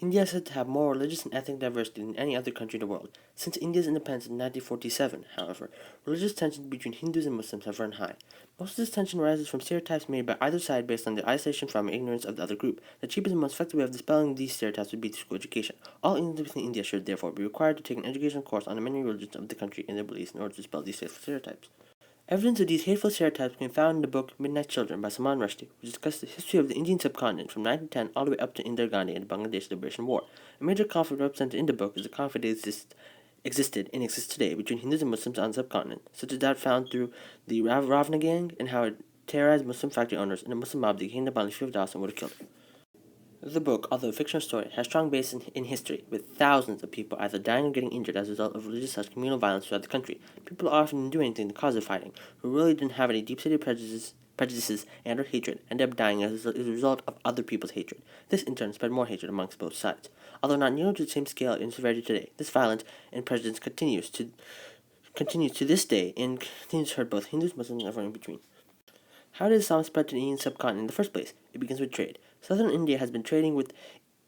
India is said to have more religious and ethnic diversity than any other country in the world. Since India's independence in 1947, however, religious tensions between Hindus and Muslims have run high. Most of this tension arises from stereotypes made by either side based on their isolation from and ignorance of the other group. The cheapest and most effective way of dispelling these stereotypes would be through school education. All Indians within India should therefore be required to take an educational course on the many religions of the country and their beliefs in order to dispel these hateful stereotypes. Evidence of these hateful stereotypes can be found in the book Midnight Children by Salman Rushdie, which discusses the history of the Indian subcontinent from 1910 all the way up to Indira Gandhi and the Bangladesh Liberation War. A major conflict represented in the book is the conflict that existed and exists today between Hindus and Muslims on the subcontinent, such as that found through the Ravana gang and how it terrorized Muslim factory owners and a Muslim mob that came upon the of Dawes and would have killed them. The book, although a fictional story, has strong basis in history, with thousands of people either dying or getting injured as a result of religious/communal violence throughout the country. People often didn't do anything to cause the fighting, who really didn't have any deep-seated prejudices and or hatred, ended up dying as a result of other people's hatred. This, in turn, spread more hatred amongst both sides. Although not nearly to the same scale in severity today, this violence and prejudice continues to this day and continues to hurt both Hindus, Muslims, and everyone in between. How did Islam spread to the Indian subcontinent in the first place? It begins with trade. Southern India has been trading with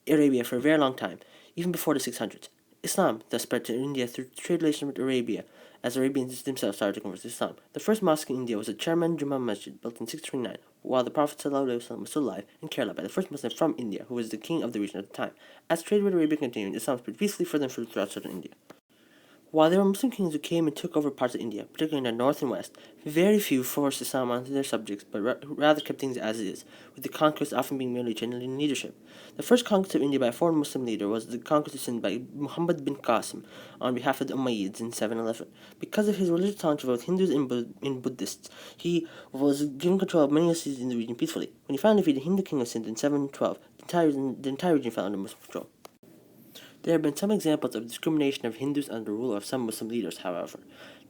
Arabia for a very long time, even before the 600s. Islam thus spread to India through trade relations with Arabia, as Arabians themselves started to convert to Islam. The first mosque in India was the Chairman Juma Masjid, built in 629, while the Prophet ﷺ was still alive, in Kerala by the first Muslim from India, who was the king of the region at the time. As trade with Arabia continued, Islam spread peacefully further and further throughout southern India. While there were Muslim kings who came and took over parts of India, particularly in the north and west, very few forced Islam onto their subjects, but rather kept things as is, with the conquest often being merely channeling leadership. The first conquest of India by a foreign Muslim leader was the conquest of Sindh by Muhammad bin Qasim on behalf of the Umayyads in 711. Because of his religious tolerance for both Hindus and Buddhists, he was given control of many cities in the region peacefully. When he finally defeated the Hindu king of Sindh in 712, the entire region fell under Muslim control. There have been some examples of discrimination of Hindus under the rule of some Muslim leaders, however.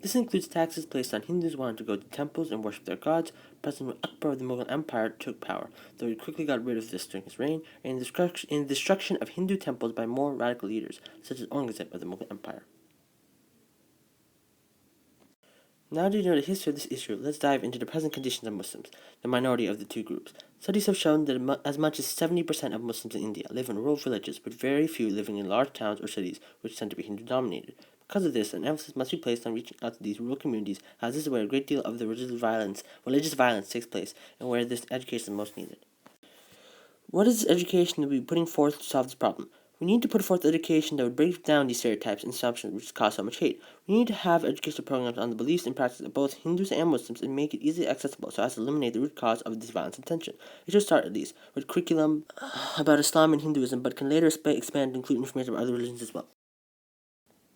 This includes taxes placed on Hindus wanting to go to temples and worship their gods. President Akbar of the Mughal Empire took power, though he quickly got rid of this during his reign, and the destruction of Hindu temples by more radical leaders, such as Aurangzeb of the Mughal Empire. Now that you know the history of this issue, let's dive into the present conditions of Muslims, the minority of the two groups. Studies have shown that as much as 70% of Muslims in India live in rural villages, with very few living in large towns or cities, which tend to be Hindu-dominated. Because of this, an emphasis must be placed on reaching out to these rural communities, as this is where a great deal of the religious violence takes place, and where this education is most needed. What is this education that we be putting forth to solve this problem? We need to put forth education that would break down these stereotypes and assumptions which cause so much hate. We need to have educational programs on the beliefs and practices of both Hindus and Muslims and make it easily accessible so as to eliminate the root cause of this violence and tension. It should start at least with curriculum about Islam and Hinduism, but can later expand to include information about other religions as well.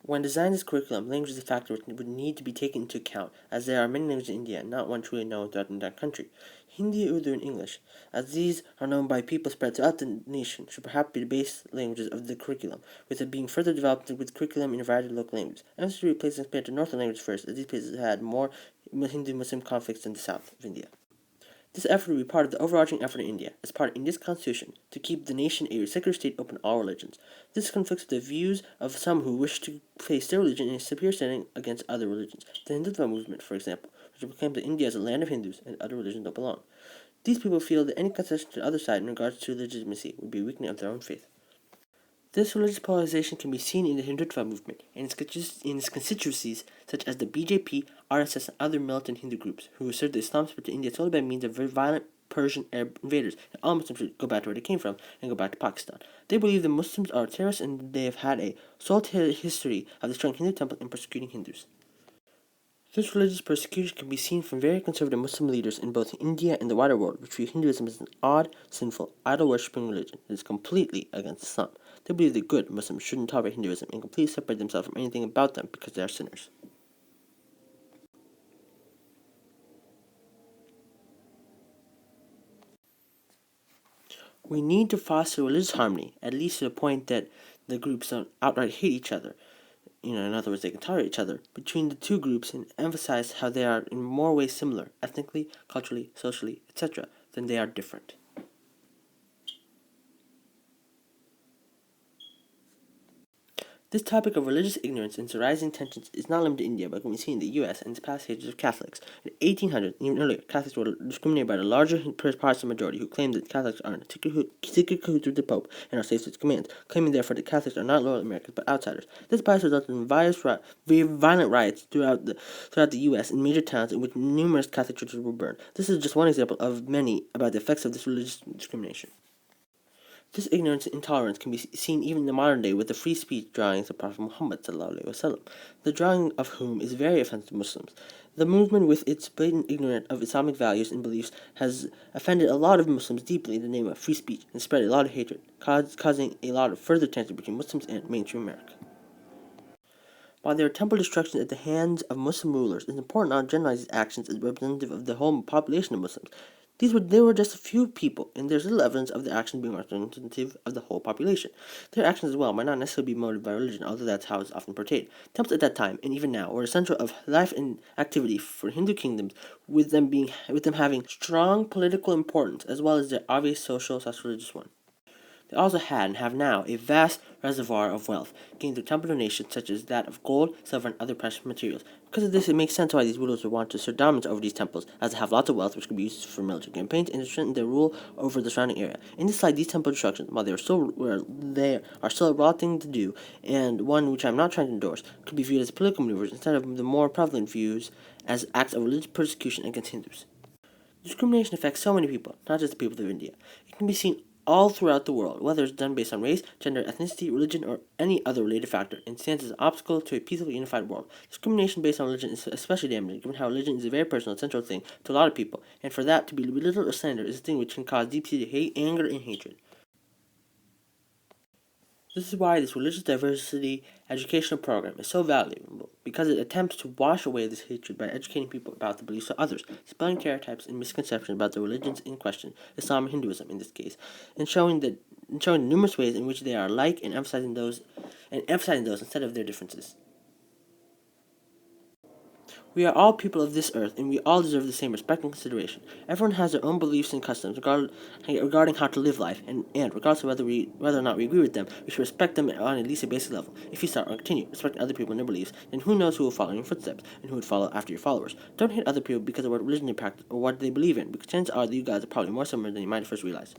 When designing this curriculum, language is a factor which would need to be taken into account, as there are many languages in India and not one truly known throughout the entire country. Hindi, Urdu, and English, as these are known by people spread throughout the nation, should perhaps be the base languages of the curriculum, with it being further developed with curriculum in a variety of local languages. Emphasis should be placed on expand to northern languages first, as these places had more Hindu-Muslim conflicts than the south of India. This effort will be part of the overarching effort in India, as part of India's constitution, to keep the nation a secular state open to all religions. This conflicts with the views of some who wish to place their religion in a superior standing against other religions. The Hindutva movement, for example, which proclaims that India is a land of Hindus and other religions don't belong. These people feel that any concession to the other side in regards to legitimacy would be a weakening of their own faith. This religious polarization can be seen in the Hindutva movement and its constituencies such as the BJP, RSS, and other militant Hindu groups who assert that Islam spread to India solely by means of very violent Persian Arab invaders, and all Muslims should go back to where they came from and go back to Pakistan. They believe the Muslims are terrorists and they have had a solitary history of destroying Hindu temples and persecuting Hindus. This religious persecution can be seen from very conservative Muslim leaders in both India and the wider world, which view Hinduism as an odd, sinful, idol-worshipping religion that is completely against Islam. They believe that good Muslims shouldn't tolerate Hinduism and completely separate themselves from anything about them because they are sinners. We need to foster religious harmony, at least to the point that the groups don't outright hate each other. In other words, they can tolerate each other between the two groups and emphasize how they are in more ways similar, ethnically, culturally, socially, etc., than they are different. This topic of religious ignorance and its rising tensions is not limited to India, but can be seen in the U.S. and its passages of Catholics. In 1800, even earlier, Catholics were discriminated by the larger Protestant majority, who claimed that Catholics are in secret cahoots with the Pope and are slave to his commands, claiming therefore that Catholics are not loyal Americans but outsiders. This bias resulted in very violent riots throughout the U.S. in major towns in which numerous Catholic churches were burned. This is just one example of many about the effects of this religious discrimination. This ignorance and intolerance can be seen even in the modern day with the free speech drawings of Prophet Muhammad, the drawing of whom is very offensive to Muslims. The movement, with its blatant ignorance of Islamic values and beliefs, has offended a lot of Muslims deeply in the name of free speech and spread a lot of hatred, causing a lot of further tension between Muslims and mainstream America. While there are temple destructions at the hands of Muslim rulers, it is important not to generalize these actions as representative of the whole population of Muslims. They were just a few people, and there's little evidence of their actions being representative of the whole population. Their actions as well might not necessarily be motivated by religion, although that's how it's often portrayed. Temples at that time, and even now, were a center of life and activity for Hindu kingdoms, with them having strong political importance as well as their obvious social/religious one. They also had and have now a vast reservoir of wealth, gained through temple donations such as that of gold, silver, and other precious materials. Because of this, it makes sense why these rulers would want to assert dominance over these temples, as they have lots of wealth which could be used for military campaigns and to strengthen their rule over the surrounding area. In this slide, these temple destructions, while they are still a raw thing to do, and one which I am not trying to endorse, could be viewed as political maneuvers instead of the more prevalent views as acts of religious persecution against Hindus. Discrimination affects so many people, not just the people of India. It can be seen all throughout the world, whether it's done based on race, gender, ethnicity, religion, or any other related factor, and stands as an obstacle to a peaceful, unified world. Discrimination based on religion is especially damaging, given how religion is a very personal, central thing to a lot of people, and for that to be belittled or slandered is a thing which can cause deep-seated hate, anger, and hatred. This is why this religious diversity educational program is so valuable, because it attempts to wash away this hatred by educating people about the beliefs of others, dispelling stereotypes and misconceptions about the religions in question, Islam and Hinduism in this case, and showing numerous ways in which they are alike and emphasizing those instead of their differences. We are all people of this earth, and we all deserve the same respect and consideration. Everyone has their own beliefs and customs regarding how to live life, and regardless of whether or not we agree with them, we should respect them on at least a basic level. If you start or continue respecting other people and their beliefs, then who knows who will follow in your footsteps, and who would follow after your followers. Don't hate other people because of what religion they practice or what they believe in, because chances are that you guys are probably more similar than you might at first realize.